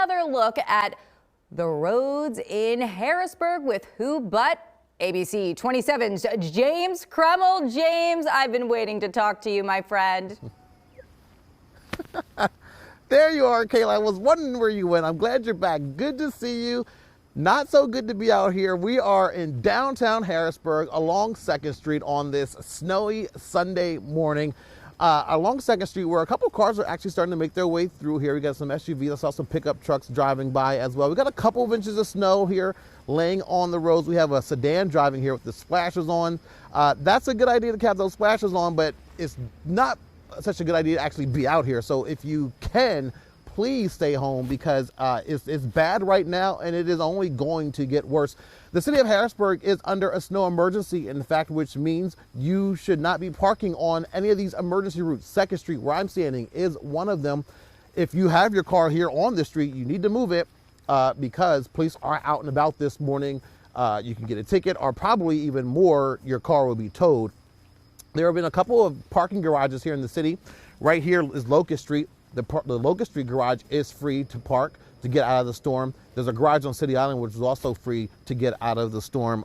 another look at the roads in Harrisburg with who but ABC 27's James Crummel. James, I've been waiting to talk to you, my friend. There you are, Kayla. I was wondering where you went. I'm glad you're back. Good to see you. Not so good to be out here. We are in downtown Harrisburg along 2nd Street on this snowy Sunday morning. Along 2nd Street, where a couple of cars are actually starting to make their way through here. We got some SUVs. I saw some pickup trucks driving by as well. We got a couple of inches of snow here laying on the roads. We have a sedan driving here with the splashers on. That's a good idea to have those splashers on, but it's not such a good idea to actually be out here. So if you can, please stay home because it's bad right now and it is only going to get worse. The city of Harrisburg is under a snow emergency, in fact, which means you should not be parking on any of these emergency routes. 2nd Street, where I'm standing, is one of them. If you have your car here on the street, you need to move it because police are out and about this morning. You can get a ticket, or probably even more, your car will be towed. There have been a couple of parking garages here in the city. Right here is Locust Street. The Locust Street garage is free to park to get out of the storm. There's a garage on City Island which is also free to get out of the storm.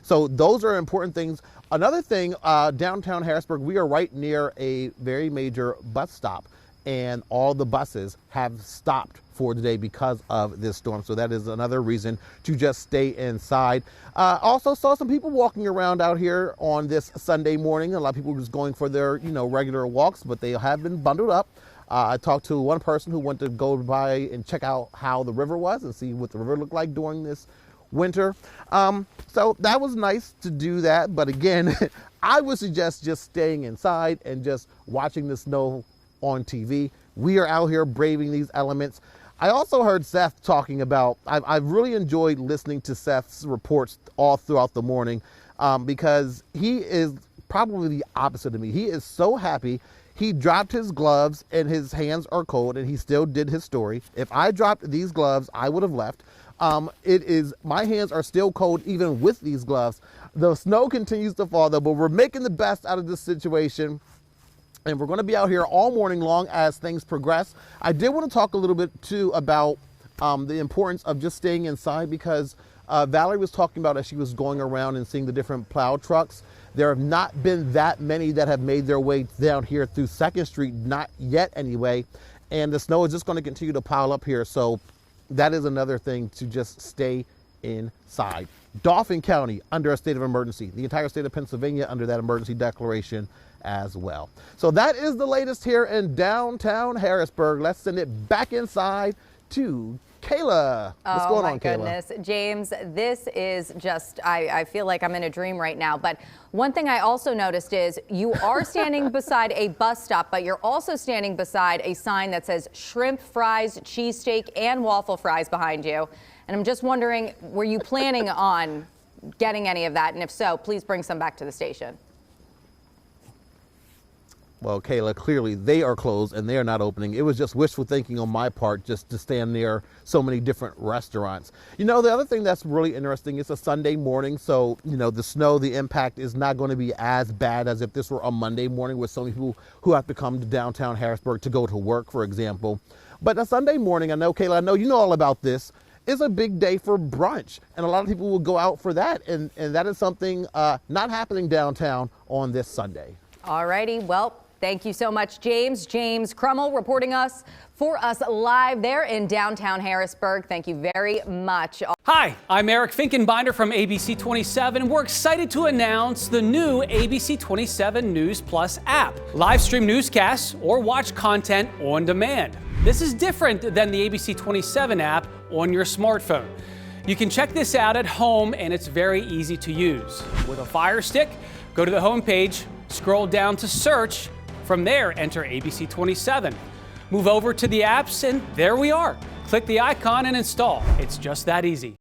So those are important things. Another thing, downtown Harrisburg, we are right near a very major bus stop, and all the buses have stopped for today because of this storm. So that is another reason to just stay inside. Also saw some people walking around out here on this Sunday morning. A lot of people just going for their, regular walks, but they have been bundled up. I talked to one person who went to go by and check out how the river was and see what the river looked like during this winter. So that was nice to do that. But again, I would suggest just staying inside and just watching the snow on TV. We are out here braving these elements. I also heard Seth talking about, I've really enjoyed listening to Seth's reports all throughout the morning because he is probably the opposite of me. He is so happy. He dropped his gloves and his hands are cold and he still did his story. If I dropped these gloves, I would have left. My hands are still cold even with these gloves. The snow continues to fall though, but we're making the best out of this situation. And we're going to be out here all morning long as things progress. I did want to talk a little bit too about the importance of just staying inside because Valerie was talking about as she was going around and seeing the different plow trucks. There have not been that many that have made their way down here through 2nd Street, not yet anyway. And the snow is just going to continue to pile up here. So that is another thing to just stay inside. Dauphin County under a state of emergency. The entire state of Pennsylvania under that emergency declaration as well. So that is the latest here in downtown Harrisburg. Let's send it back inside to Kayla. What's going on, Kayla? Oh my goodness, James, this is just, I feel like I'm in a dream right now. But one thing I also noticed is you are standing beside a bus stop, but you're also standing beside a sign that says shrimp fries, cheesesteak, and waffle fries behind you. And I'm just wondering, were you planning on getting any of that? And if so, please bring some back to the station. Well, Kayla, clearly they are closed and they are not opening. It was just wishful thinking on my part just to stand near so many different restaurants. The other thing that's really interesting, it's a Sunday morning, so, the snow, the impact is not going to be as bad as if this were a Monday morning with so many people who have to come to downtown Harrisburg to go to work, for example. But a Sunday morning, I know, Kayla, I know you know all about this, is a big day for brunch. And a lot of people will go out for that. And that is something not happening downtown on this Sunday. All righty. Well, thank you so much, James. James Crummel reporting for us live there in downtown Harrisburg. Thank you very much. Hi, I'm Eric Finkenbinder from ABC 27. We're excited to announce the new ABC 27 News Plus app. Live stream newscasts or watch content on demand. This is different than the ABC 27 app on your smartphone. You can check this out at home and it's very easy to use. With a Fire Stick, go to the home page, scroll down to search. From there, enter ABC 27. Move over to the apps and there we are. Click the icon and install. It's just that easy.